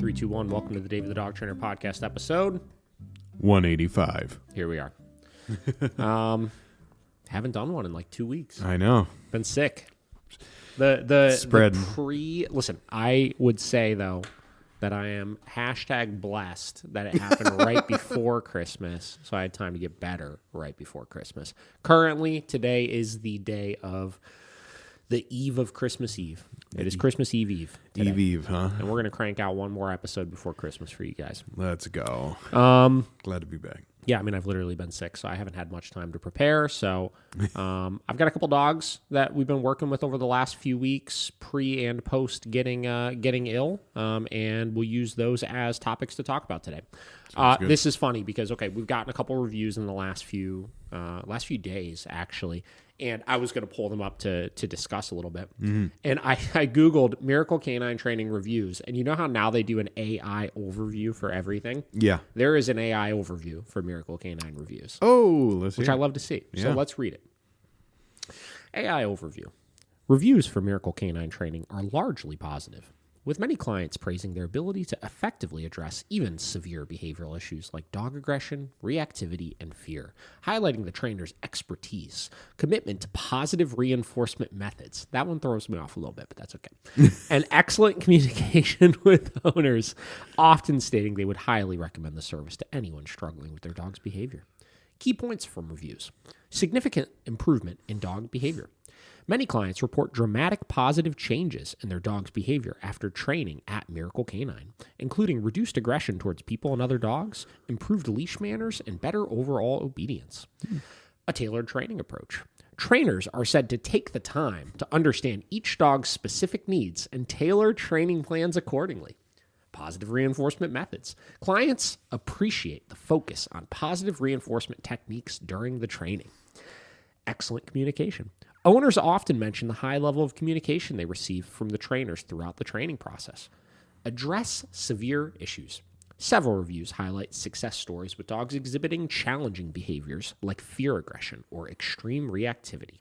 3, 2, 1. Welcome to the David the Dog Trainer Podcast episode 185. Here we are. Haven't done one in like 2 weeks. I know. Been sick. The spread. Listen, I would say though that I am #blessed that it happened right before Christmas, so I had time to get better right before Christmas. Currently, today is the day of the eve of Christmas Eve. It is Christmas Eve today. Eve, huh? And we're going to crank out one more episode before Christmas for you guys. Let's go. Glad to be back. Yeah, I mean, I've literally been sick, so I haven't had much time to prepare. So I've got a couple dogs that we've been working with over the last few weeks, pre and post getting ill, and we'll use those as topics to talk about today. This is funny because, okay, we've gotten a couple reviews in the last few days, actually, and I was going to pull them up to discuss a little bit. Mm-hmm. And I Googled Miracle Canine Training reviews, and you know how now they do an AI overview for everything? Yeah. There is an AI overview for Miracle Canine reviews. Oh, which I love to see. So let's read it. AI overview. Reviews for Miracle Canine Training are largely positive, with many clients praising their ability to effectively address even severe behavioral issues like dog aggression, reactivity, and fear, highlighting the trainer's expertise, commitment to positive reinforcement methods. That one throws me off a little bit, but that's okay. And excellent communication with owners, often stating they would highly recommend the service to anyone struggling with their dog's behavior. Key points from reviews. Significant improvement in dog behavior. Many clients report dramatic positive changes in their dog's behavior after training at Miracle Canine, including reduced aggression towards people and other dogs, improved leash manners, and better overall obedience. A tailored training approach. Trainers are said to take the time to understand each dog's specific needs and tailor training plans accordingly. Positive reinforcement methods. Clients appreciate the focus on positive reinforcement techniques during the training. Excellent communication. Owners often mention the high level of communication they receive from the trainers throughout the training process. Address severe issues. Several reviews highlight success stories with dogs exhibiting challenging behaviors like fear aggression or extreme reactivity.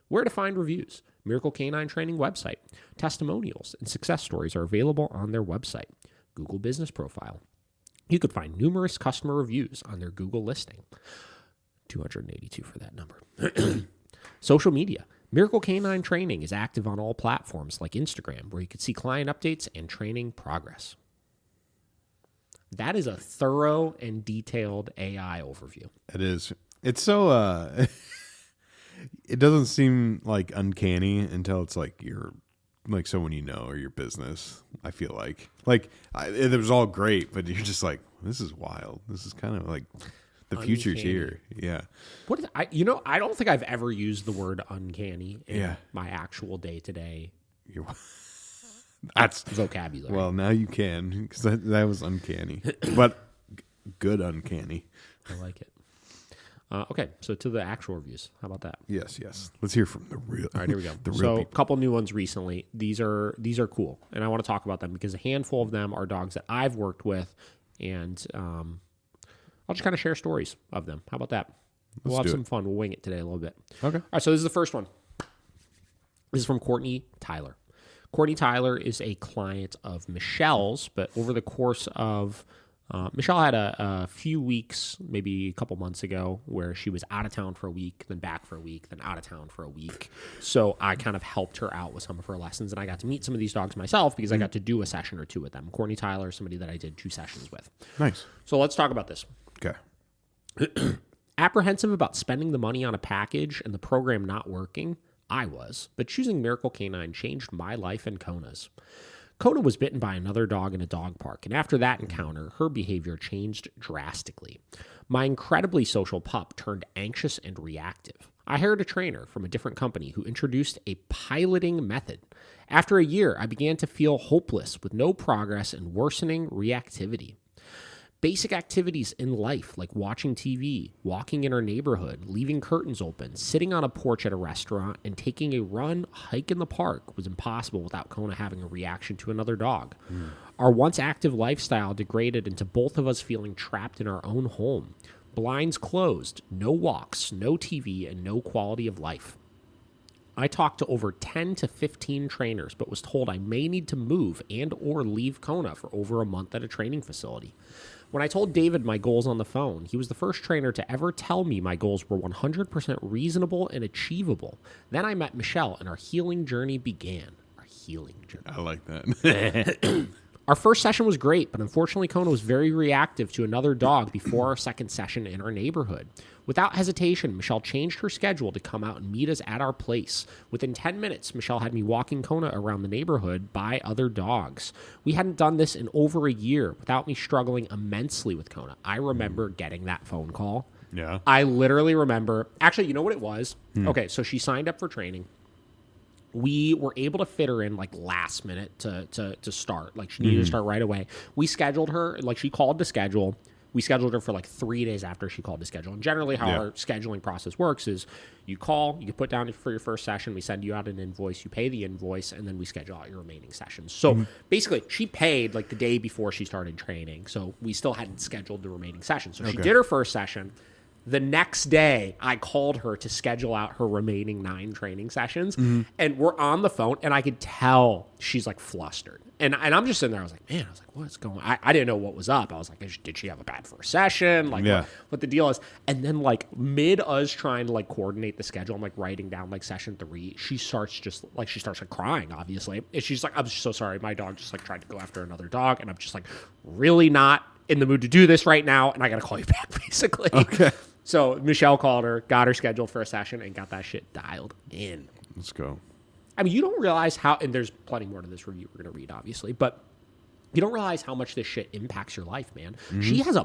Where to find reviews? Miracle Canine Training website. Testimonials and success stories are available on their website. Google Business Profile. You could find numerous customer reviews on their Google listing. 282 for that number. Social media. Miracle Canine Training is active on all platforms like Instagram, where you can see client updates and training progress. That is a thorough and detailed AI overview. It is. It's so, it doesn't seem like uncanny until it's like you're like someone you know or your business, I feel like. It was all great, but you're just like, this is wild. This is kind of like... The future's here. Yeah. I don't think I've ever used the word uncanny in my actual day-to-day that's vocabulary. Well, now you can, because that was uncanny. But good uncanny. I like it. Okay, so to the actual reviews. How about that? Yes. Let's hear from the real. All right, here we go. A couple new ones recently. These are cool, and I want to talk about them because a handful of them are dogs that I've worked with, and I'll just kind of share stories of them. How about that? We'll have some fun. We'll wing it today a little bit. Okay. All right, so this is the first one. This is from Courtney Tyler. Courtney Tyler is a client of Michelle's, but over the course of... Michelle had a few weeks, maybe a couple months ago, where she was out of town for a week, then back for a week, then out of town for a week. So I kind of helped her out with some of her lessons, and I got to meet some of these dogs myself because I got to do a session or two with them. Courtney Tyler is somebody that I did 2 sessions with. Nice. So let's talk about this. Okay. Apprehensive about spending the money on a package and the program not working? I was, but choosing Miracle Canine changed my life and Kona's. Kona was bitten by another dog in a dog park, and after that encounter, her behavior changed drastically. My incredibly social pup turned anxious and reactive. I hired a trainer from a different company who introduced a piloting method. After a year, I began to feel hopeless with no progress and worsening reactivity. Basic activities in life like watching TV, walking in our neighborhood, leaving curtains open, sitting on a porch at a restaurant, and taking a run, hike in the park was impossible without Kona having a reaction to another dog. Our once active lifestyle degraded into both of us feeling trapped in our own home. Blinds closed, no walks, no TV, and no quality of life. I talked to over 10 to 15 trainers, but was told I may need to move and or leave Kona for over a month at a training facility. When I told David my goals on the phone, he was the first trainer to ever tell me my goals were 100% reasonable and achievable. Then I met Michelle, and our healing journey began. Our healing journey. I like that. Our first session was great, but unfortunately Kona was very reactive to another dog before our second session in our neighborhood. Without hesitation, Michelle changed her schedule to come out and meet us at our place. Within 10 minutes, Michelle had me walking Kona around the neighborhood by other dogs. We hadn't done this in over a year without me struggling immensely with Kona. I remember getting that phone call. Yeah. I literally remember. Actually, you know what it was? Okay, so she signed up for training. We were able to fit her in like last minute to start. Like she needed to start right away. We scheduled her, like she called to schedule. We scheduled her for like 3 days after she called to schedule. And generally how our scheduling process works is you call, you put down for your first session, we send you out an invoice, you pay the invoice, and then we schedule out your remaining sessions. So basically she paid like the day before she started training. So we still hadn't scheduled the remaining sessions. So she did her first session. The next day, I called her to schedule out her remaining 9 training sessions, and we're on the phone, and I could tell she's like flustered. And I'm just sitting there. I was like, man, what's going on? I didn't know what was up. I was like, did she have a bad first session? Like, what the deal is? And then like mid us trying to like coordinate the schedule, I'm like writing down like session 3. She starts like crying, obviously. And she's like, I'm so sorry. My dog just like tried to go after another dog, and I'm just like really not in the mood to do this right now, and I got to call you back, basically. Okay. So Michelle called her, got her scheduled for a session, and got that shit dialed in. Let's go. I mean, you don't realize how, and there's plenty more to this review we're going to read, obviously, but you don't realize how much this shit impacts your life, man. She has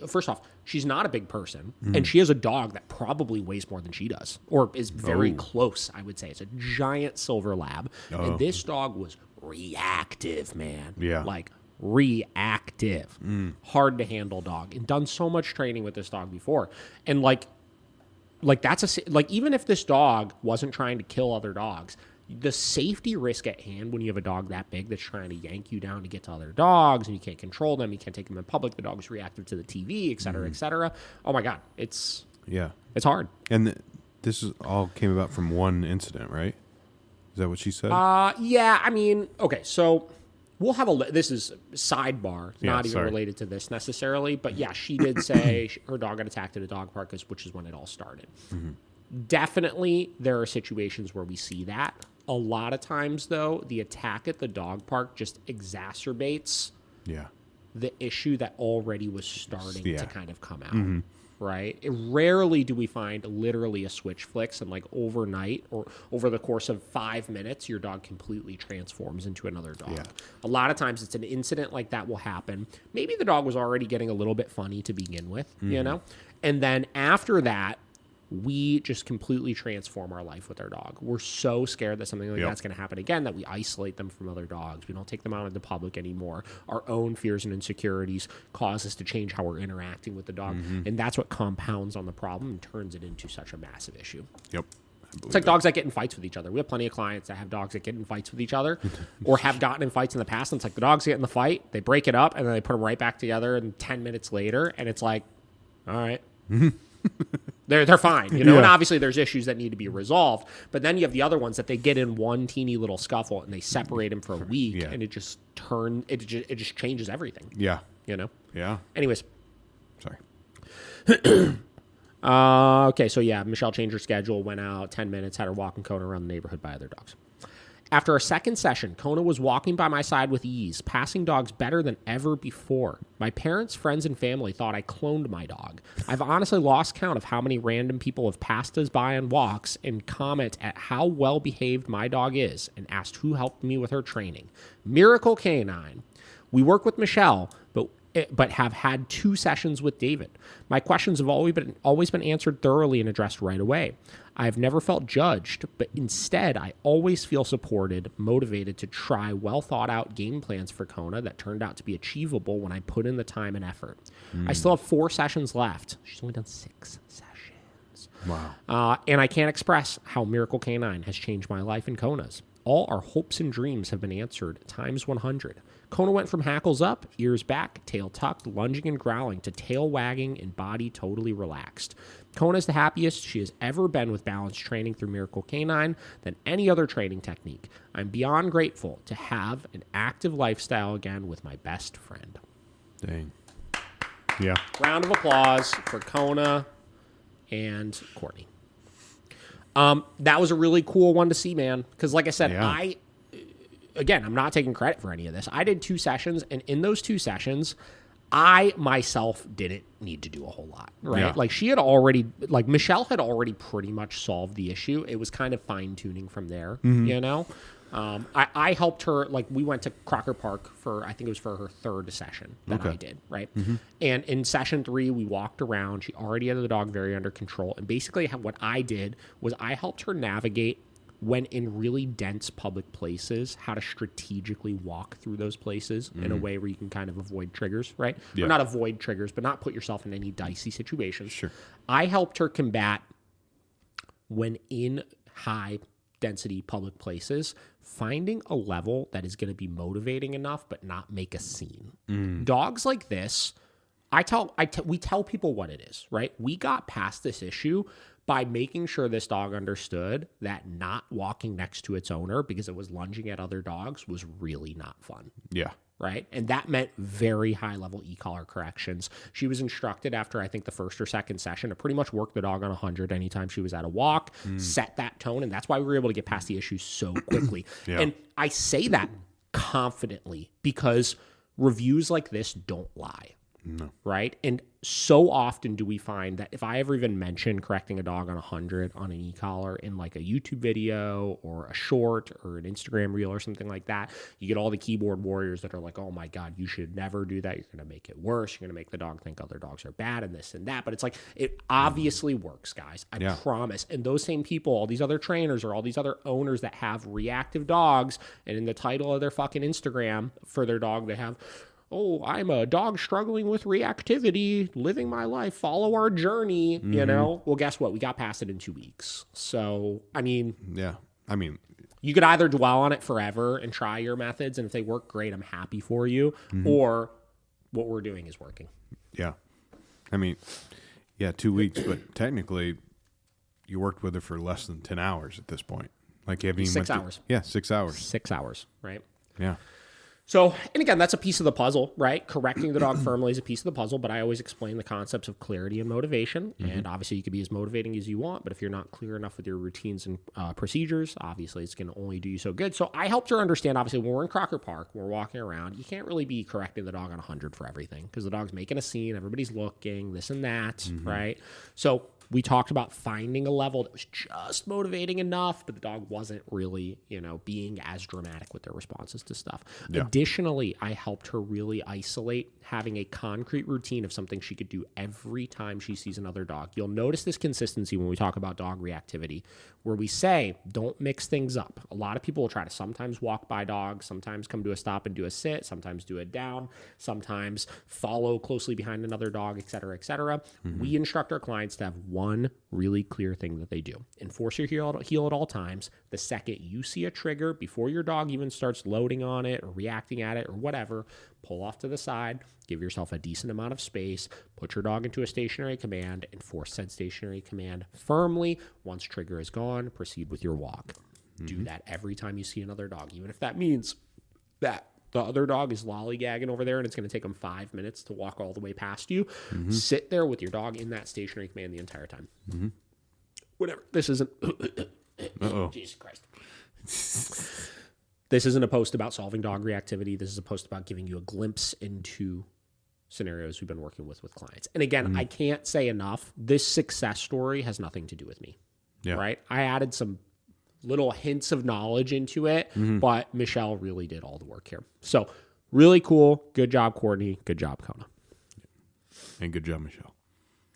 first off, she's not a big person, and she has a dog that probably weighs more than she does, or is very close, I would say. It's a giant silver lab, and this dog was reactive, man. Yeah. Like, reactive, hard to handle dog, and done so much training with this dog before. And like even if this dog wasn't trying to kill other dogs, the safety risk at hand when you have a dog that big that's trying to yank you down to get to other dogs, and you can't control them, you can't take them in public, the dog's reactive to the TV, et cetera, et cetera. Oh my God, it's hard. And this is all came about from one incident, right? Is that what she said? Yeah, I mean, okay, so we'll have this is sidebar, not even related to this necessarily, but yeah, she did say her dog got attacked at a dog park, which is when it all started. Definitely, there are situations where we see that. A lot of times, though, the attack at the dog park just exacerbates the issue that already was starting to kind of come out. Right? Rarely do we find literally a switch flicks and like overnight or over the course of 5 minutes, your dog completely transforms into another dog. Yeah. A lot of times it's an incident like that will happen. Maybe the dog was already getting a little bit funny to begin with, you know? And then after that, we just completely transform our life with our dog. We're so scared that something like that's going to happen again that we isolate them from other dogs. We don't take them out in the public anymore. Our own fears and insecurities cause us to change how we're interacting with the dog. And that's what compounds on the problem and turns it into such a massive issue. Yep. It's like dogs that get in fights with each other. We have plenty of clients that have dogs that get in fights with each other or have gotten in fights in the past. And it's like the dogs get in the fight, they break it up, and then they put them right back together and 10 minutes later. And it's like, all right. They're fine, you know, and obviously there's issues that need to be resolved, but then you have the other ones that they get in one teeny little scuffle and they separate them for a week and it just changes everything. Yeah. You know? Yeah. Anyways. Sorry. Okay, so yeah, Michelle changed her schedule, went out 10 minutes, had her walking Kona around the neighborhood by other dogs. After our second session, Kona was walking by my side with ease, passing dogs better than ever before. My parents, friends, and family thought I cloned my dog. I've honestly lost count of how many random people have passed us by on walks and comment at how well behaved my dog is and asked who helped me with her training. Miracle Canine. We work with Michelle, but have had 2 sessions with David. My questions have always been answered thoroughly and addressed right away. I've never felt judged, but instead I always feel supported, motivated to try well-thought-out game plans for Kona that turned out to be achievable when I put in the time and effort. I still have 4 sessions left. She's only done 6 sessions. Wow. And I can't express how Miracle Canine has changed my life and Kona's. All our hopes and dreams have been answered times 100. Kona went from hackles up, ears back, tail tucked, lunging and growling, to tail wagging and body totally relaxed. Kona is the happiest she has ever been with balance training through Miracle Canine than any other training technique. I'm beyond grateful to have an active lifestyle again with my best friend. Dang. Yeah. Round of applause for Kona and Courtney. That was a really cool one to see, man. Because like I said, I'm not taking credit for any of this. I did 2 sessions, and in those 2 sessions, I myself didn't need to do a whole lot, right? Yeah. Like Michelle had already pretty much solved the issue. It was kind of fine tuning from there, you know? I helped her, like we went to Crocker Park I think it was for her 3rd session that I did, right? And in session 3, we walked around. She already had the dog very under control. And basically what I did was I helped her navigate when in really dense public places, how to strategically walk through those places in a way where you can kind of avoid triggers, right? Yeah. Or not avoid triggers, but not put yourself in any dicey situations. Sure. I helped her combat when in high density public places, finding a level that is going to be motivating enough but not make a scene. Dogs like this, we tell people what it is, right? We got past this issue by making sure this dog understood that not walking next to its owner because it was lunging at other dogs was really not fun. Yeah. Right. And that meant very high level e-collar corrections. She was instructed after, I think, the 1st or 2nd session to pretty much work the dog on 100 anytime she was at a walk, set that tone. And that's why we were able to get past the issue so quickly. And I say that confidently because reviews like this don't lie. No. Right. And so often do we find that if I ever even mention correcting a dog on 100 on an e-collar in like a YouTube video or a short or an Instagram reel or something like that, you get all the keyboard warriors that are like, oh my God, you should never do that. You're going to make it worse. You're going to make the dog think other dogs are bad and this and that. But it's like, it obviously works, guys. I promise. And those same people, all these other trainers or all these other owners that have reactive dogs, and in the title of their fucking Instagram for their dog, they have, oh, I'm a dog struggling with reactivity, living my life, follow our journey, you know? Well, guess what? We got past it in 2 weeks. So, I mean... Yeah. I mean... You could either dwell on it forever and try your methods, and if they work, great, I'm happy for you, or what we're doing is working. Yeah. I mean, 2 weeks, but technically, you worked with her for less than 10 hours at this point. Like, you haven't even... 6 hours. 6 hours. 6 hours, right? Yeah. So, and again, that's a piece of the puzzle, right? Correcting the dog firmly is a piece of the puzzle, but I always explain the concepts of clarity and motivation. And obviously, you can be as motivating as you want, but if you're not clear enough with your routines and procedures, obviously, it's going to only do you so good. So I helped her understand, obviously, when we're in Crocker Park, we're walking around, you can't really be correcting the dog on 100 for everything because the dog's making a scene, everybody's looking, this and that, right? So we talked about finding a level that was just motivating enough, but the dog wasn't really, being as dramatic with their responses to stuff. Yeah. Additionally, I helped her really isolate having a concrete routine of something she could do every time she sees another dog. You'll notice this consistency when we talk about dog reactivity, where we say, don't mix things up. A lot of people will try to sometimes walk by dogs, sometimes come to a stop and do a sit, sometimes do a down, sometimes follow closely behind another dog, et cetera, et cetera. We instruct our clients to have one really clear thing that they do. Enforce your heel at all times. The second you see a trigger, before your dog even starts loading on it or reacting at it or whatever, pull off to the side, give yourself a decent amount of space, put your dog into a stationary command, enforce said stationary command firmly. Once trigger is gone, proceed with your walk. Do that every time you see another dog, even if that means that the other dog is lollygagging over there and it's going to take them 5 minutes to walk all the way past you. Sit there with your dog in that stationary command the entire time. Whatever. This isn't... Jesus Christ. This isn't a post about solving dog reactivity. This is a post about giving you a glimpse into scenarios we've been working with clients. And again, I can't say enough. This success story has nothing to do with me. Yeah. Right? I added some little hints of knowledge into it, but Michelle really did all the work here. So really cool. Good job, Courtney. Good job, Kona. And good job, Michelle.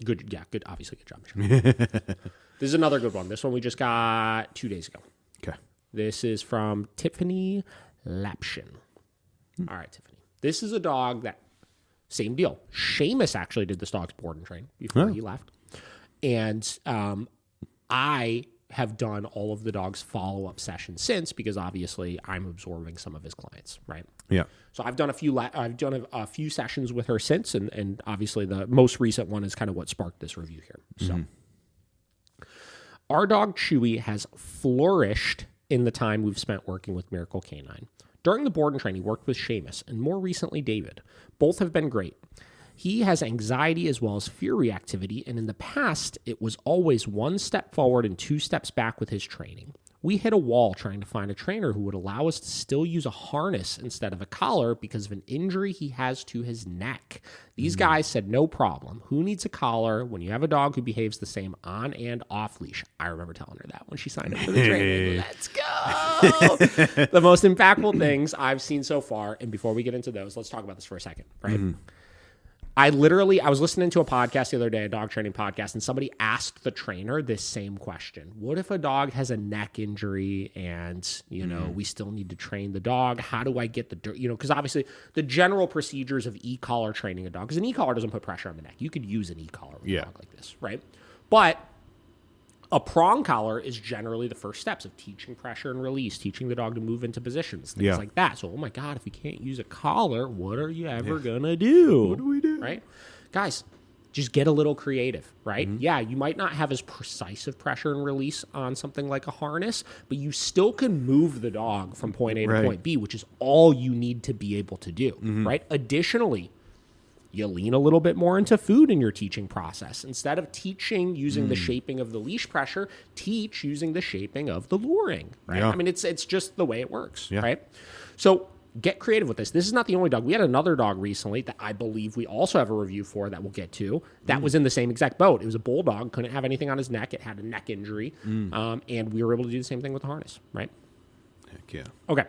Good. Obviously, good job, Michelle. This is another good one. This one we just got 2 days ago. Okay. This is from Tiffany Lapshin. All right, Tiffany. This is a dog that, same deal. Seamus actually did this dog's board and train before he left. And I have done all of the dog's follow-up sessions since, because obviously I'm absorbing some of his clients, right? Yeah. So I've done a few sessions with her since, and obviously the most recent one is kind of what sparked this review here. So our dog Chewy has flourished in the time we've spent working with Miracle Canine. During the board and train, he worked with Seamus, and more recently David. Both have been great. He has anxiety as well as fear reactivity, and in the past, it was always 1 step forward and 2 steps back with his training. We hit a wall trying to find a trainer who would allow us to still use a harness instead of a collar because of an injury he has to his neck. These guys said no problem. Who needs a collar when you have a dog who behaves the same on and off leash? I remember telling her that when she signed up for the training. Let's go! The most impactful things I've seen so far, and before we get into those, let's talk about this for a second, right? I was listening to a podcast the other day, a dog training podcast, and somebody asked the trainer this same question. What if a dog has a neck injury and, we still need to train the dog? How do I get because obviously the general procedures of e-collar training a dog, because an e-collar doesn't put pressure on the neck. You could use an e-collar with a dog like this, right? But a prong collar is generally the first steps of teaching pressure and release, teaching the dog to move into positions, things like that. So, oh my God, if you can't use a collar, what are you ever going to do? What do we do? Right? Guys, just get a little creative, right? Yeah, you might not have as precise of pressure and release on something like a harness, but you still can move the dog from point A to point B, which is all you need to be able to do, right? Additionally, you lean a little bit more into food in your teaching process. Instead of teaching using the shaping of the leash pressure, teach using the shaping of the luring, right? I mean, it's just the way it works, right? So get creative with this. This is not the only dog. We had another dog recently that I believe we also have a review for that we'll get to that was in the same exact boat. It was a bulldog, couldn't have anything on his neck. It had a neck injury, and we were able to do the same thing with the harness, right? Heck yeah. Okay.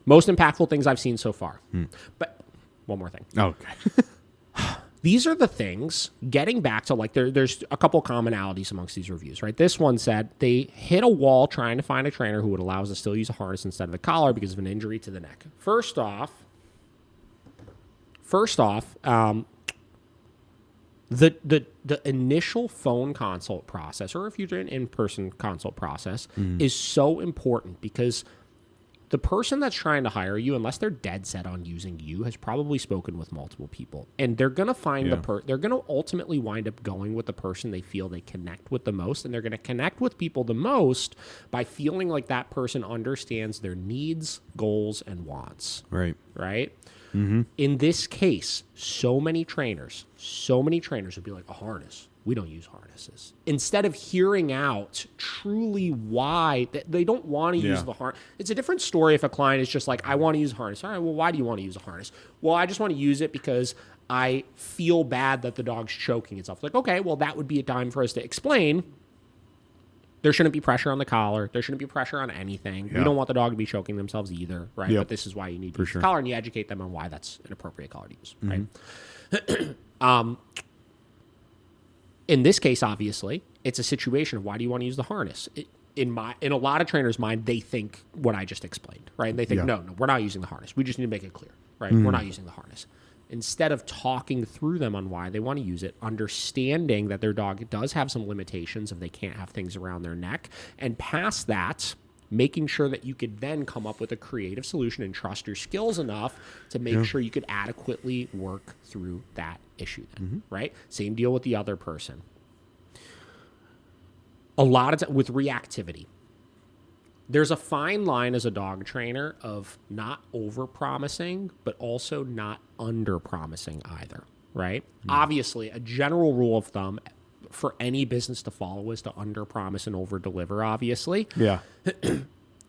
Most impactful things I've seen so far. But one more thing. Okay. These are the things, getting back to there's a couple commonalities amongst these reviews, right? This one said they hit a wall trying to find a trainer who would allow us to still use a harness instead of a collar because of an injury to the neck. First off, the initial phone consult process, or if you're doing an in-person consult process, is so important because the person that's trying to hire you, unless they're dead set on using you, has probably spoken with multiple people. And they're going to find they're going to ultimately wind up going with the person they feel they connect with the most. And they're going to connect with people the most by feeling like that person understands their needs, goals, and wants. Right. In this case, so many trainers would be like, a harness. We don't use harnesses. Instead of hearing out truly why they don't want to use the harness. It's a different story if a client is just like, I want to use a harness. All right, well, why do you want to use a harness? Well, I just want to use it because I feel bad that the dog's choking itself. Like, okay, well, that would be a time for us to explain. There shouldn't be pressure on the collar. There shouldn't be pressure on anything. We don't want the dog to be choking themselves either, right? But this is why you need to use the collar, and you educate them on why that's an appropriate collar to use, right? In this case, obviously, it's a situation of why do you want to use the harness? In a lot of trainers' mind, they think what I just explained, right? And they think, no, we're not using the harness. We just need to make it clear, right? We're not using the harness. Instead of talking through them on why they want to use it, understanding that their dog does have some limitations if they can't have things around their neck, and past that, making sure that you could then come up with a creative solution and trust your skills enough to make sure you could adequately work through that issue then, right? Same deal with the other person. A lot of with reactivity, there's a fine line as a dog trainer of not over-promising, but also not under-promising either, right? Obviously, a general rule of thumb for any business to follow is to under-promise and over-deliver, obviously. Yeah.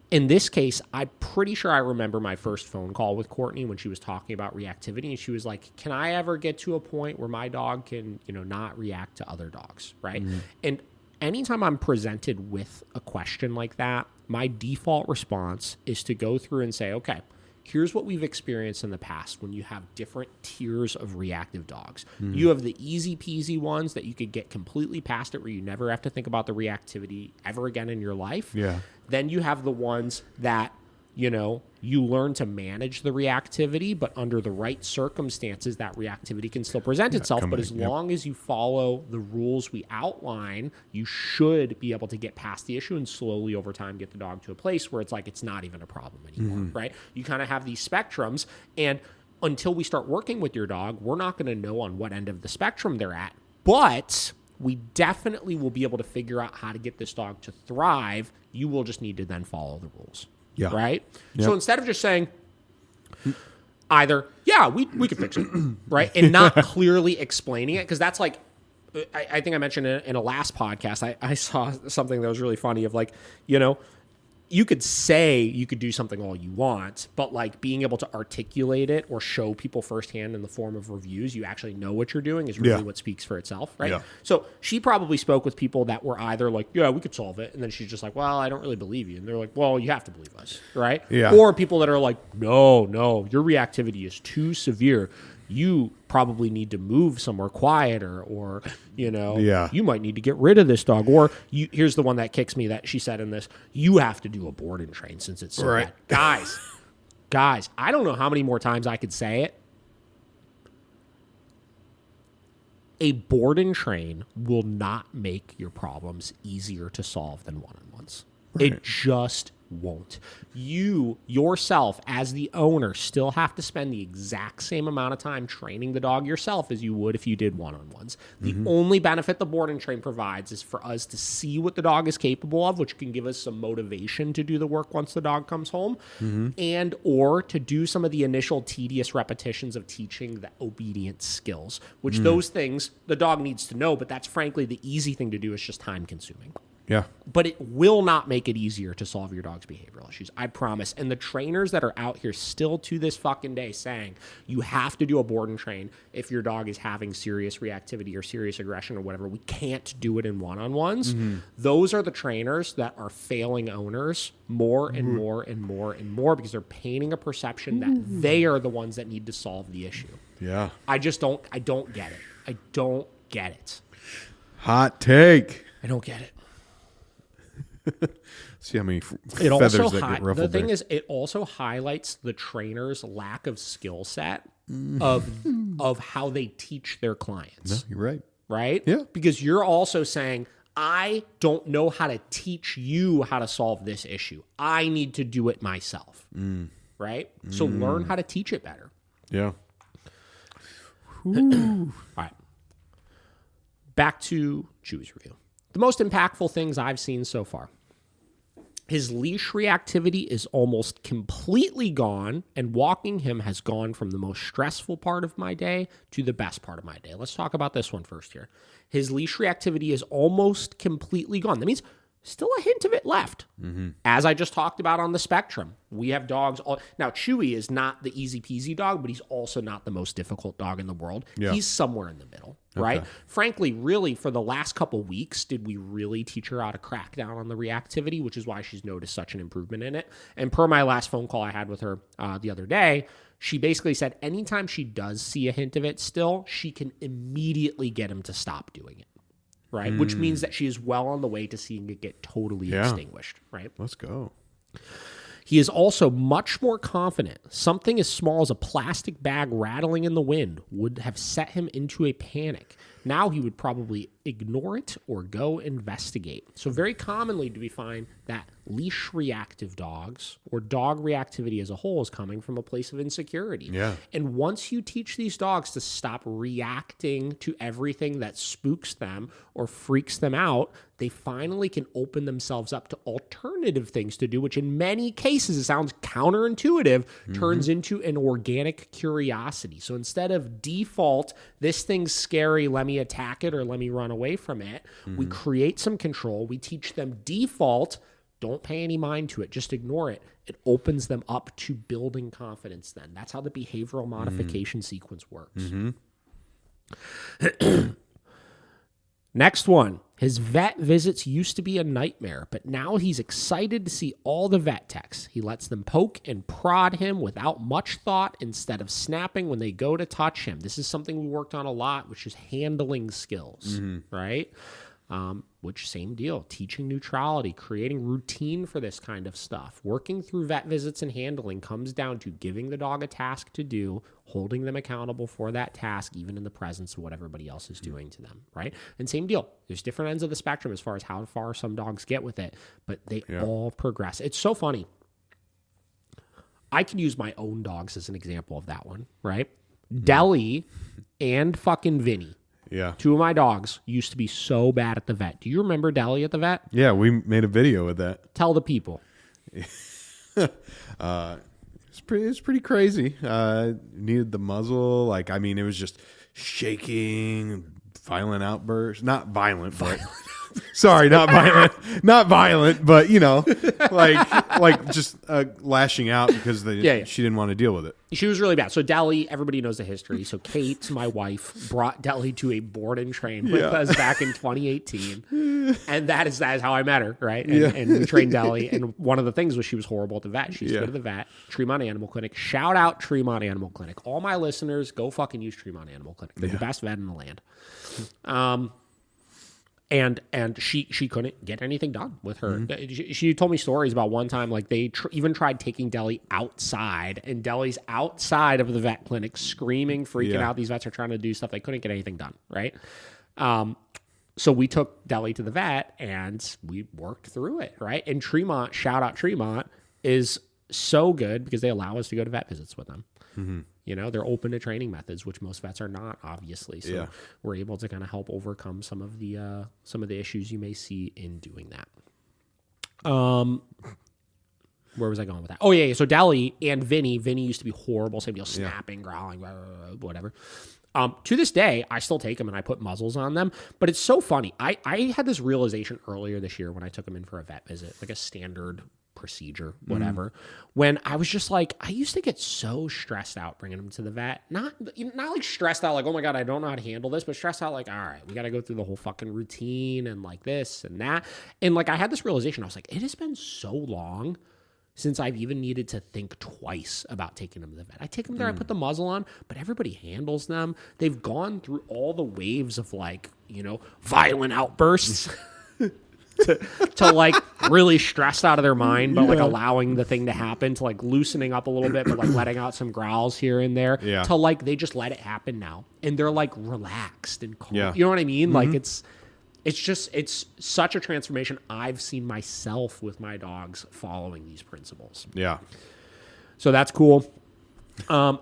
In this case, I'm pretty sure I remember my first phone call with Courtney when she was talking about reactivity, and she was like, can I ever get to a point where my dog can, not react to other dogs, right? And anytime I'm presented with a question like that, my default response is to go through and say, okay, here's what we've experienced in the past when you have different tiers of reactive dogs. You have the easy peasy ones that you could get completely past it where you never have to think about the reactivity ever again in your life. Yeah. Then you have the ones that you learn to manage the reactivity, but under the right circumstances, that reactivity can still present itself. But as long as you follow the rules we outline, you should be able to get past the issue and slowly over time get the dog to a place where it's like it's not even a problem anymore, right? You kind of have these spectrums, and until we start working with your dog, we're not going to know on what end of the spectrum they're at. But we definitely will be able to figure out how to get this dog to thrive. You will just need to then follow the rules. Yeah. Right? Yep. So instead of just saying either, we can fix it, right? And not clearly explaining it, because that's like, I think I mentioned in a last podcast, I saw something that was really funny of like, you could say you could do something all you want, but like being able to articulate it or show people firsthand in the form of reviews, you actually know what you're doing is really what speaks for itself, right? Yeah. So she probably spoke with people that were either like, yeah, we could solve it. And then she's just like, well, I don't really believe you. And they're like, well, you have to believe us, right? Yeah. Or people that are like, no, your reactivity is too severe. You probably need to move somewhere quieter, or, you might need to get rid of this dog. Or here's the one that kicks me that she said in this, you have to do a board and train since it's so bad. Guys, I don't know how many more times I could say it. A board and train will not make your problems easier to solve than one-on-ones. Right. It just won't. You yourself as the owner still have to spend the exact same amount of time training the dog yourself as you would if you did one-on-ones. The only benefit the board and train provides is for us to see what the dog is capable of, which can give us some motivation to do the work once the dog comes home, and or to do some of the initial tedious repetitions of teaching the obedience skills, which those things the dog needs to know, but that's frankly the easy thing to do. Is just time consuming. Yeah. But it will not make it easier to solve your dog's behavioral issues. I promise. And the trainers that are out here still to this fucking day saying you have to do a board and train if your dog is having serious reactivity or serious aggression or whatever. We can't do it in one-on-ones. Those are the trainers that are failing owners more and more and more and more because they're painting a perception that they are the ones that need to solve the issue. Yeah. I don't get it. I don't get it. Hot take. I don't get it. See how many feathers that get ruffled. The thing is, it also highlights the trainer's lack of skill set of how they teach their clients. No, you're right. Right? Yeah. Because you're also saying, I don't know how to teach you how to solve this issue. I need to do it myself. Right? So learn how to teach it better. Yeah. All right. Back to Chewy's review. The most impactful things I've seen so far. His leash reactivity is almost completely gone, and walking him has gone from the most stressful part of my day to the best part of my day. Let's talk about this one first here. His leash reactivity is almost completely gone. That means still a hint of it left. As I just talked about on the spectrum, we have dogs. Now, Chewy is not the easy peasy dog, but he's also not the most difficult dog in the world. Yeah. He's somewhere in the middle, right? Frankly, really, for the last couple weeks, did we really teach her how to crack down on the reactivity, which is why she's noticed such an improvement in it. And per my last phone call I had with her the other day, she basically said anytime she does see a hint of it still, she can immediately get him to stop doing it. Right, which means that she is well on the way to seeing it get totally extinguished. Right, let's go. He is also much more confident. Something as small as a plastic bag rattling in the wind would have set him into a panic. Now he would probably ignore it or go investigate. So very commonly do we find that leash reactive dogs or dog reactivity as a whole is coming from a place of insecurity. Yeah. And once you teach these dogs to stop reacting to everything that spooks them or freaks them out, they finally can open themselves up to alternative things to do, which in many cases, it sounds counterintuitive, turns into an organic curiosity. So instead of default, this thing's scary, let me attack it or let me run away from it, we create some control. We teach them default, don't pay any mind to it, just ignore it. It opens them up to building confidence then. That's how the behavioral modification sequence works. Next one. His vet visits used to be a nightmare, but now he's excited to see all the vet techs. He lets them poke and prod him without much thought instead of snapping when they go to touch him. This is something we worked on a lot, which is handling skills, right? which same deal, teaching neutrality, creating routine for this kind of stuff. Working through vet visits and handling comes down to giving the dog a task to do, holding them accountable for that task, even in the presence of what everybody else is doing to them, right? And same deal. There's different ends of the spectrum as far as how far some dogs get with it, but they all progress. It's so funny. I can use my own dogs as an example of that one, right? Deli and fucking Vinny. Yeah. 2 of my dogs used to be so bad at the vet. Do you remember Deli at the vet? Yeah, we made a video with that. Tell the people. It's pretty crazy. Needed the muzzle. Like, I mean, it was just shaking, violent outbursts. Not violent, but sorry, not violent. Not violent, but you know, like just lashing out because she didn't want to deal with it. She was really bad. So Deli, everybody knows the history. So Kate, my wife, brought Deli to a board and train with us back in 2018. And that is how I met her, right? And we trained Deli. And one of the things was she was horrible at the vet. She used to go to the vet, Tremont Animal Clinic. Shout out Tremont Animal Clinic. All my listeners, go fucking use Tremont Animal Clinic. They're the best vet in the land. And she couldn't get anything done with her. Mm-hmm. She told me stories about one time, like they even tried taking Deli outside, and Deli's outside of the vet clinic screaming, freaking out. These vets are trying to do stuff. They couldn't get anything done, right? So we took Deli to the vet, and we worked through it, right? And Tremont, shout out Tremont, is so good because they allow us to go to vet visits with them. Mm-hmm. You know, they're open to training methods, which most vets are not, obviously. So we're able to kind of help overcome some of the issues you may see in doing that. Where was I going with that? Oh, yeah. So Deli and Vinny used to be horrible. Same deal, snapping, growling, blah, blah, blah, whatever. To this day, I still take them and I put muzzles on them. But it's so funny. I had this realization earlier this year when I took them in for a vet visit, like a standard procedure, whatever, when I was just like, I used to get so stressed out bringing them to the vet. Not like stressed out like, oh my God, I don't know how to handle this, but stressed out like, all right, we got to go through the whole fucking routine and like this and that. And like, I had this realization. I was like, it has been so long since I've even needed to think twice about taking them to the vet. I take them there, I put the muzzle on, but everybody handles them. They've gone through all the waves of like, you know, violent outbursts. to like really stressed out of their mind, but like allowing the thing to happen, to like loosening up a little bit, but like letting out some growls here and there, to like they just let it happen now, and they're like relaxed and calm. You know what I mean? Like it's such a transformation I've seen myself with my dogs following these principles. Yeah, so that's cool.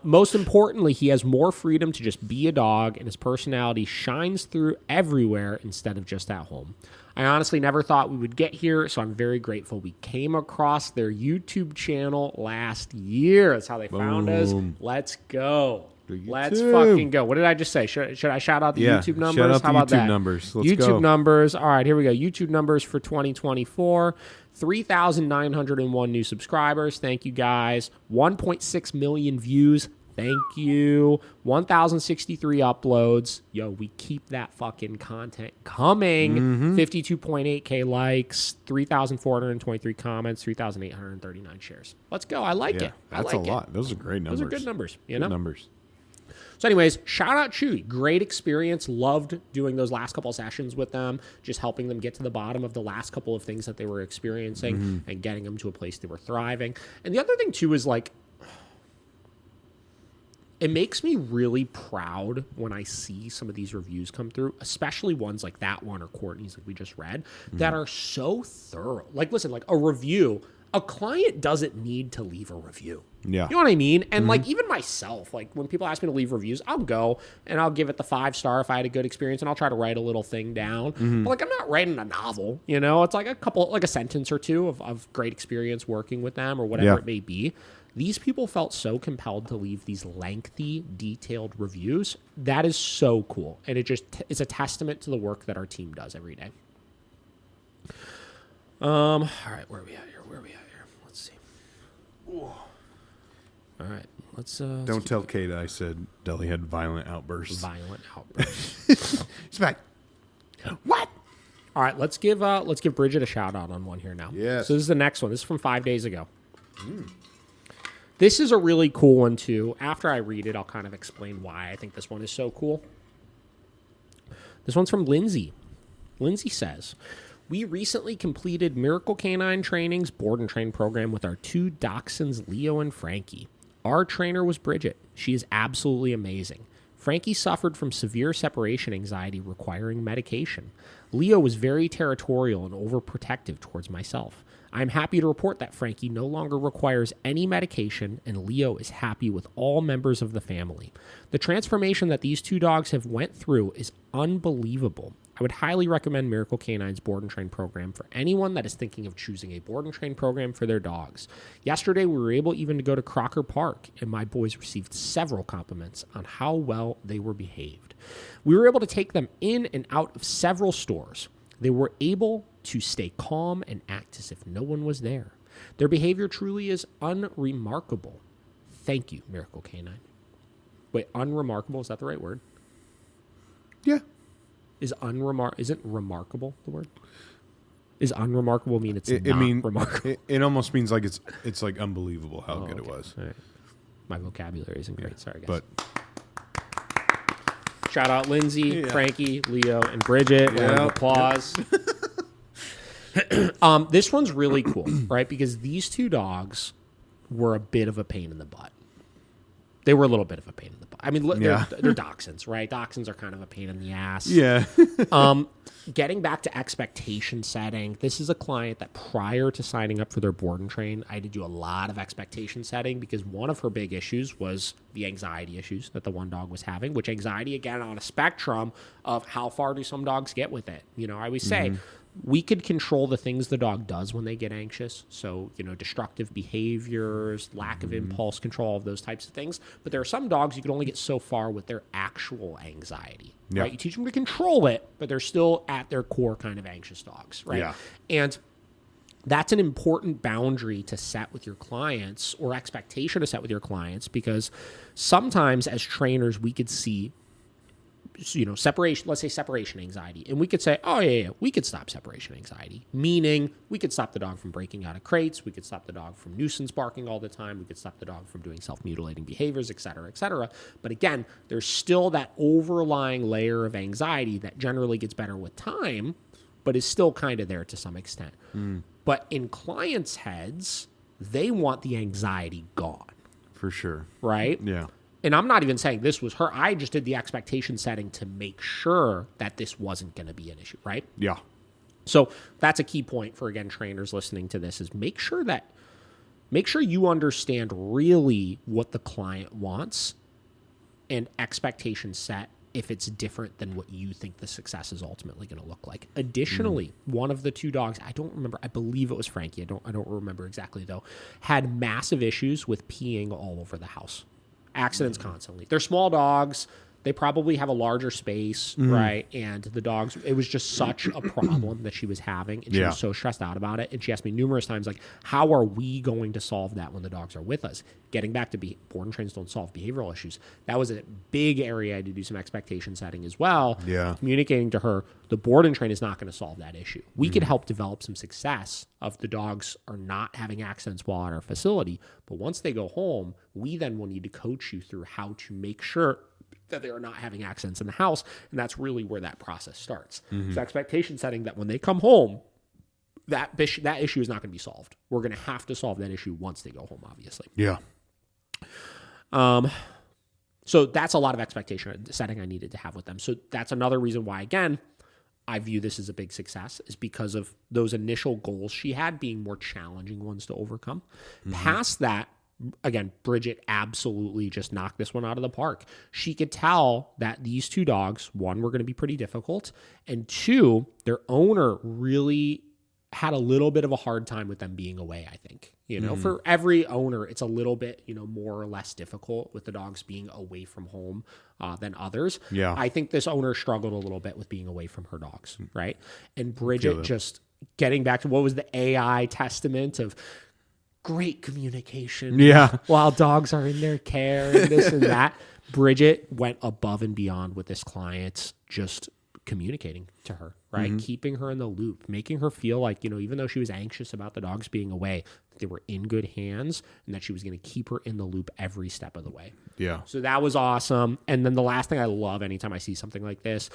Most importantly, he has more freedom to just be a dog, and his personality shines through everywhere instead of just at home. I honestly never thought we would get here, so I'm very grateful we came across their YouTube channel last year. That's how they found us. Let's go. Let's fucking go. What did I just say? Should I shout out the YouTube numbers? Shout out How about YouTube that? Numbers. Let's YouTube go. numbers. All right, here we go. YouTube numbers for 2024. 3,901 new subscribers. Thank you, guys. 1.6 million views. Thank you. 1,063 uploads. Yo, we keep that fucking content coming. 52.8K likes, 3,423 comments, 3,839 shares. Let's go. I like it. That's a lot. Those are great numbers. Those are good numbers. You know? Good numbers. So anyways, shout out Chewy. Great experience. Loved doing those last couple of sessions with them, just helping them get to the bottom of the last couple of things that they were experiencing and getting them to a place they were thriving. And the other thing, too, is like, it makes me really proud when I see some of these reviews come through, especially ones like that one or Courtney's like we just read, that are so thorough. Like, listen, like a review, a client doesn't need to leave a review. Yeah. You know what I mean? And like even myself, like when people ask me to leave reviews, I'll go and I'll give it the 5-star if I had a good experience, and I'll try to write a little thing down. But like I'm not writing a novel, you know? It's like a sentence or two of great experience working with them or whatever it may be. These people felt so compelled to leave these lengthy, detailed reviews. That is so cool. And it just is a testament to the work that our team does every day. All right, where are we at here? Let's see. Ooh. All right, let's Don't tell Kate I said Deli had violent outbursts. He's back. What? All right, let's give Bridget a shout out on one here now. Yes. So this is the next one. This is from 5 days ago. This is a really cool one, too. After I read it, I'll kind of explain why I think this one is so cool. This one's from Lindsay. Lindsay says, we recently completed Miracle Canine Training's board and train program with our 2 dachshunds, Leo and Frankie. Our trainer was Bridget. She is absolutely amazing. Frankie suffered from severe separation anxiety requiring medication. Leo was very territorial and overprotective towards myself. I'm happy to report that Frankie no longer requires any medication, and Leo is happy with all members of the family. The transformation that these 2 dogs have went through is unbelievable. I would highly recommend Miracle Canine's board and train program for anyone that is thinking of choosing a board and train program for their dogs. Yesterday, we were able even to go to Crocker Park, and my boys received several compliments on how well they were behaved. We were able to take them in and out of several stores. They were able to stay calm and act as if no one was there. Their behavior truly is unremarkable. Thank you, Miracle Canine. Wait, unremarkable, is that the right word? Yeah. Isn't remarkable the word? Is unremarkable mean it's not remarkable? It almost means like it's like unbelievable how good it was. Right. My vocabulary isn't great. Sorry, guys. But shout out Lindsay, Frankie, Leo, and Bridget. Round of applause. This one's really cool, right? Because these 2 dogs were a bit of a pain in the butt. They were a little bit of a pain in the butt. I mean, they're dachshunds, right? Dachshunds are kind of a pain in the ass. Yeah. Getting back to expectation setting, this is a client that prior to signing up for their board and train, I had to do a lot of expectation setting because one of her big issues was the anxiety issues that the one dog was having, which anxiety, again, on a spectrum of how far do some dogs get with it. You know, I always say, we could control the things the dog does when they get anxious. So, destructive behaviors, lack of impulse control, of those types of things. But there are some dogs you can only get so far with their actual anxiety, right? You teach them to control it, but they're still at their core kind of anxious dogs, right? Yeah. And that's an important boundary to set with your clients or expectation to set with your clients because sometimes as trainers, we could see separation, let's say separation anxiety. And we could say, oh, yeah, we could stop separation anxiety, meaning we could stop the dog from breaking out of crates. We could stop the dog from nuisance barking all the time. We could stop the dog from doing self-mutilating behaviors, et cetera, et cetera. But again, there's still that overlying layer of anxiety that generally gets better with time, but is still kind of there to some extent. But in clients' heads, they want the anxiety gone. For sure. Right? Yeah. And I'm not even saying this was her. I just did the expectation setting to make sure that this wasn't going to be an issue, right? Yeah. So that's a key point for, again, trainers listening to this is make sure you understand really what the client wants and expectation set if it's different than what you think the success is ultimately going to look like. Additionally, one of the 2 dogs, I don't remember, I believe it was Frankie, I don't remember exactly though, had massive issues with peeing all over the house. Accidents constantly. They're small dogs. They probably have a larger space, right? And the dogs, it was just such a problem that she was having. And she was so stressed out about it. And she asked me numerous times, like, how are we going to solve that when the dogs are with us? Getting back to board and trains don't solve behavioral issues. That was a big area I had to do some expectation setting as well. Yeah. Communicating to her, the board and train is not going to solve that issue. We could help develop some success of the dogs are not having accidents while at our facility. But once they go home, we then will need to coach you through how to make sure that they are not having accidents in the house. And that's really where that process starts. So expectation setting that when they come home, that issue is not going to be solved. We're going to have to solve that issue once they go home, obviously. Yeah. So that's a lot of expectation setting I needed to have with them. So that's another reason why, again, I view this as a big success is because of those initial goals she had being more challenging ones to overcome. Past that, again, Bridget absolutely just knocked this one out of the park. She could tell that these 2 dogs, 1, were going to be pretty difficult, and 2, their owner really had a little bit of a hard time with them being away, I think. For every owner, it's a little bit, more or less difficult with the dogs being away from home than others. Yeah. I think this owner struggled a little bit with being away from her dogs, right? And Bridget just getting back to what was the AI testament of great communication while dogs are in their care and this and that. Bridget went above and beyond with this client, just communicating to her, right? Keeping her in the loop, making her feel like, even though she was anxious about the dogs being away, that they were in good hands and that she was going to keep her in the loop every step of the way. Yeah. So that was awesome. And then the last thing I love anytime I see something like this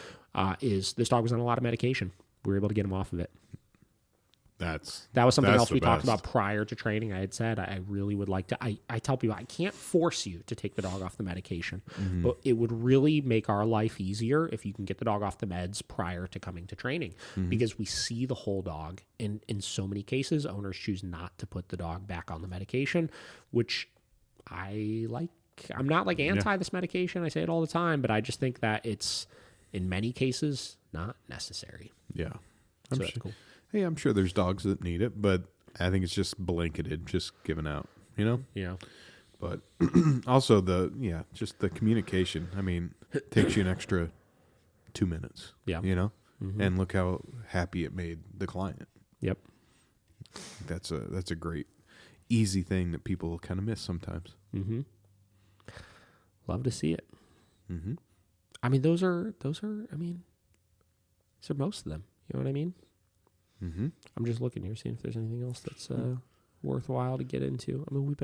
is this dog was on a lot of medication. we were able to get him off of it. That was something else we talked about prior to training. I had said I really would like to. I tell people I can't force you to take the dog off the medication, but it would really make our life easier if you can get the dog off the meds prior to coming to training, because we see the whole dog. And in so many cases, owners choose not to put the dog back on the medication, which I like. I'm not like anti this medication. I say it all the time, but I just think that it's in many cases not necessary. Yeah, so that's cool. Hey, I'm sure there's dogs that need it, but I think it's just blanketed, just given out, you know? Yeah. But also just the communication. I mean, it takes you an extra 2 minutes, you know? And look how happy it made the client. Yep. That's a great, easy thing that people kind of miss sometimes. Mm-hmm. Love to see it. Mm-hmm. I mean, those are, these are most of them. You know what I mean? Mm-hmm. I'm just looking here, seeing if there's anything else that's worthwhile to get into. I mean,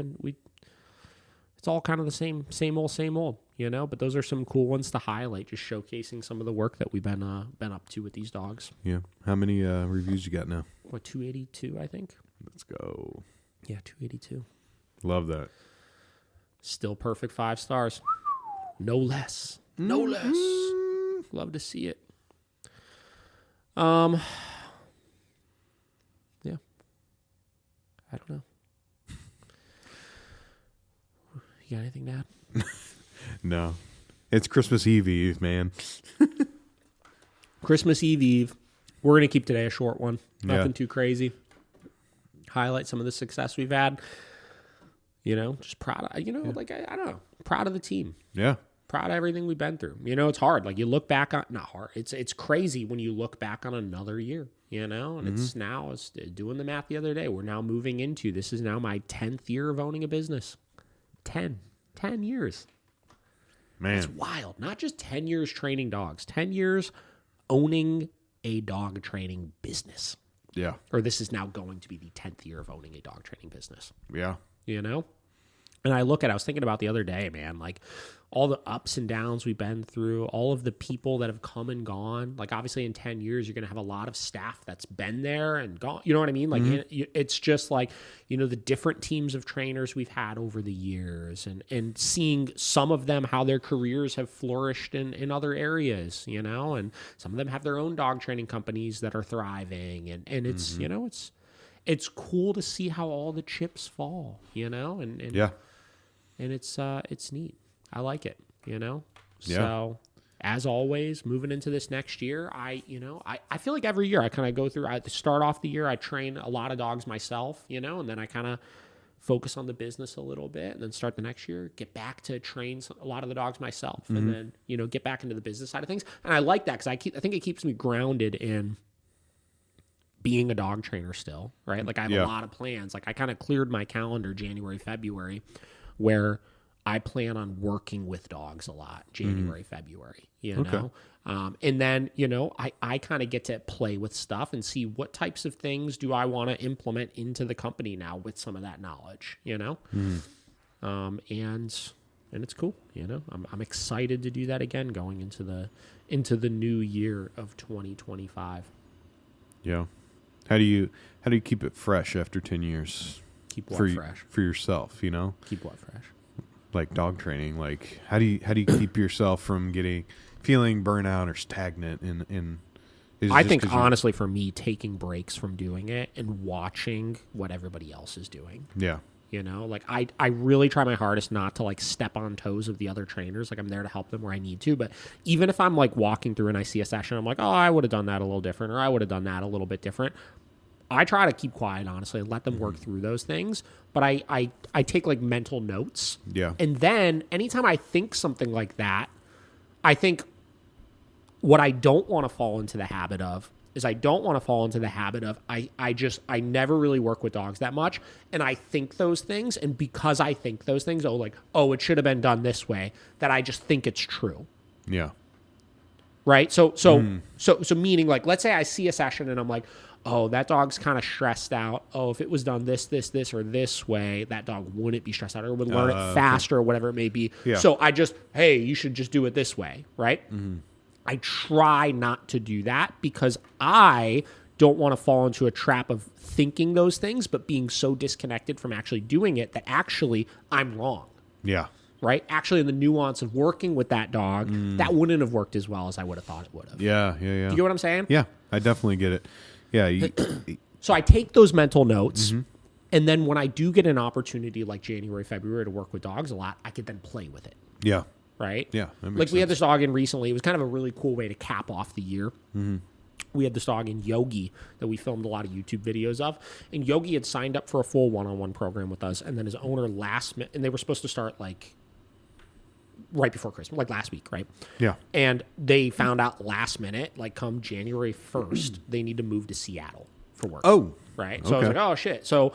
it's all kind of the same old, you know. But those are some cool ones to highlight, just showcasing some of the work that we've been up to with these dogs. Yeah. How many reviews you got now? 282, I think. Let's go. Yeah, 282. Love that. Still perfect 5 stars. No less. No less. Love to see it. Yeah. I don't know. You got anything to add? No. It's Christmas Eve, man. Christmas Eve. We're going to keep today a short one. Nothing too crazy. Highlight some of the success we've had. You know, just proud of, like, I don't know. Proud of the team. Yeah. Proud of everything we've been through. You know, it's hard. Like, you look back on, not hard. It's crazy when you look back on another year, you know, and it's now, doing the math the other day, we're now moving into, this is now my 10th year of owning a business. 10 years. Man. It's wild. Not just 10 years training dogs, 10 years owning a dog training business. Yeah. Or this is now going to be the 10th year of owning a dog training business. Yeah. You know? And I was thinking about the other day, man, like all the ups and downs we've been through, all of the people that have come and gone. Like, obviously in 10 years, you're going to have a lot of staff that's been there and gone. You know what I mean? Like, it's just like, you know, the different teams of trainers we've had over the years, and seeing some of them, how their careers have flourished in other areas, you know, and some of them have their own dog training companies that are thriving. And it's, you know, it's cool to see how all the chips fall, you know, and it's neat. I like it, you know? Yeah. So, as always, moving into this next year, I feel like every year I kind of go through, I start off the year, I train a lot of dogs myself, you know, and then I kind of focus on the business a little bit, and then start the next year, get back to train a lot of the dogs myself, and then, you know, get back into the business side of things. And I like that because I think it keeps me grounded in being a dog trainer still, right? Like, I have a lot of plans. Like, I kind of cleared my calendar January, February, where I plan on working with dogs a lot, January, February, you know? And then, you know, I kind of get to play with stuff and see what types of things do I want to implement into the company now with some of that knowledge, you know? And it's cool, you know? I'm excited to do that again going into the new year of 2025. Yeah. How do you keep it fresh after 10 years? Keep what fresh? For yourself, you know? Keep what fresh? Like dog training, like how do you keep yourself from feeling burnout or stagnant? I think honestly, for me, taking breaks from doing it and watching what everybody else is doing. Yeah. You know, like I really try my hardest not to like step on toes of the other trainers. Like, I'm there to help them where I need to. But even if I'm like walking through and I see a session, I'm like, oh, I would have done that a little different, or I would have done that a little bit different. I try to keep quiet, honestly, and let them work through those things. But I take like mental notes. Yeah. And then anytime I think something like that, I think what I don't want to fall into the habit of is I never really work with dogs that much. And I think those things. And because I think those things, it should have been done this way, that I just think it's true. Yeah. Right. So meaning, like, let's say I see a session and I'm like, oh, that dog's kind of stressed out. Oh, if it was done this, or this way, that dog wouldn't be stressed out, or would learn it faster, or whatever it may be. Yeah. So you should just do it this way, right? I try not to do that because I don't want to fall into a trap of thinking those things, but being so disconnected from actually doing it that actually I'm wrong. Yeah. Right? Actually, in the nuance of working with that dog, that wouldn't have worked as well as I would have thought it would have. Yeah. Do you get what I'm saying? Yeah, I definitely get it. Yeah. So I take those mental notes, and then when I do get an opportunity like January, February to work with dogs a lot, I could then play with it. Yeah. Right? Yeah. Like we had this dog in recently. It was kind of a really cool way to cap off the year. We had this dog in Yogi that we filmed a lot of YouTube videos of. And Yogi had signed up for a full one-on-one program with us. And then his owner last minute, and they were supposed to start like right before Christmas, like last week, right? Yeah. And they found out last minute, like come January 1st, they need to move to Seattle for work. Oh. Right. So I was like, oh shit. So,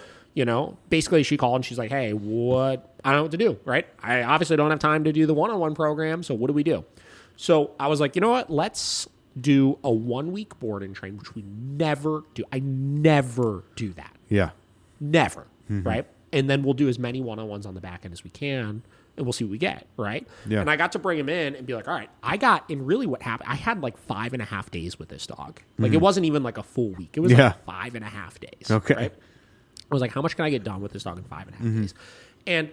basically she called and she's like, hey, what? I don't know what to do, right? I obviously don't have time to do the one-on-one program. So what do we do? So I was like, you know what? Let's do a 1 week board and train, which we never do. I never do that. Yeah. Never. Right. And then we'll do as many one-on-ones on the back end as we can, and we'll see what we get. Right. Yeah. And I got to bring him in and be like, all right, and really what happened, I had like 5.5 days with this dog. Like it wasn't even like a full week. It was like 5.5 days. Okay. Right? I was like, how much can I get done with this dog in 5.5 days? And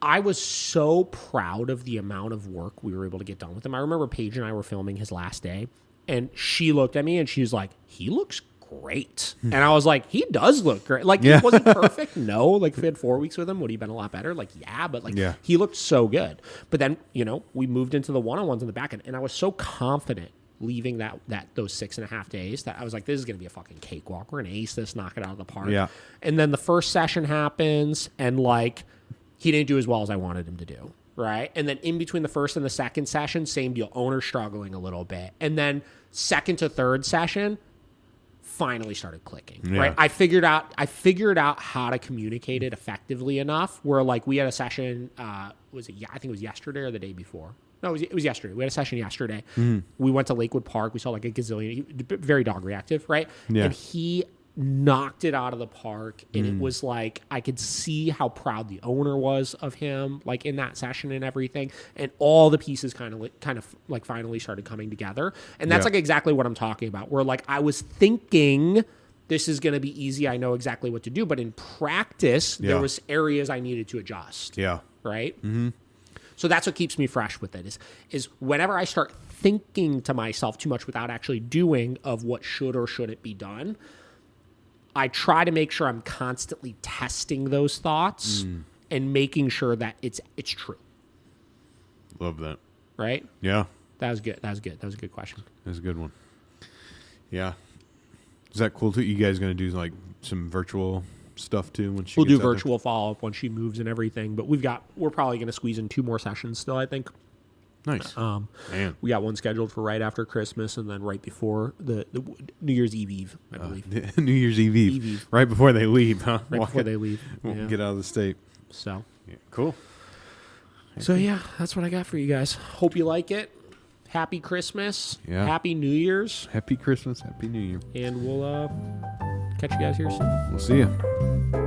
I was so proud of the amount of work we were able to get done with him. I remember Paige and I were filming his last day, and she looked at me and she was like, he looks great. And I was like, he does look great. Like, was he perfect? No. Like, if we had 4 weeks with him, would he have been a lot better? Like, yeah, but he looked so good. But then, we moved into the one-on-ones in the back end, and I was so confident leaving those 6.5 days that I was like, this is going to be a fucking cakewalk. We're going to ace this, knock it out of the park. Yeah. And then the first session happens, and like, he didn't do as well as I wanted him to do. Right. And then in between the first and the second session, same deal. Owner struggling a little bit. And then second to third session, finally started clicking. Yeah. Right. I figured out how to communicate it effectively enough where like we had a session, I think it was yesterday or the day before. No, it was yesterday. We had a session yesterday. We went to Lakewood Park. We saw like a gazillion, very dog reactive, right? Yeah. And he knocked it out of the park, and it was like I could see how proud the owner was of him, like in that session and everything, and all the pieces kind of finally started coming together. And that's like exactly what I'm talking about. Where like I was thinking this is going to be easy, I know exactly what to do, but in practice there was areas I needed to adjust. Yeah. Right. So that's what keeps me fresh with it is whenever I start thinking to myself too much without actually doing of what should or shouldn't be done, I try to make sure I'm constantly testing those thoughts and making sure that it's true. Love that. Right? Yeah. That was good. That was a good question. That's a good one. Yeah. Is that cool too? You guys going to do like some virtual stuff too when she We'll gets do virtual follow-up when she moves and everything, but we're probably going to squeeze in 2 more sessions still, I think. Nice. Man. We got one scheduled for right after Christmas and then right before the New Year's Eve, I believe. New Year's Eve. Right before they leave, huh? Right before they leave. Get out of the state. So. Yeah. Cool. So, yeah, that's what I got for you guys. Hope you like it. Happy Christmas. Yeah. Happy New Year's. Happy Christmas. Happy New Year. And we'll catch you guys here soon. We'll see you.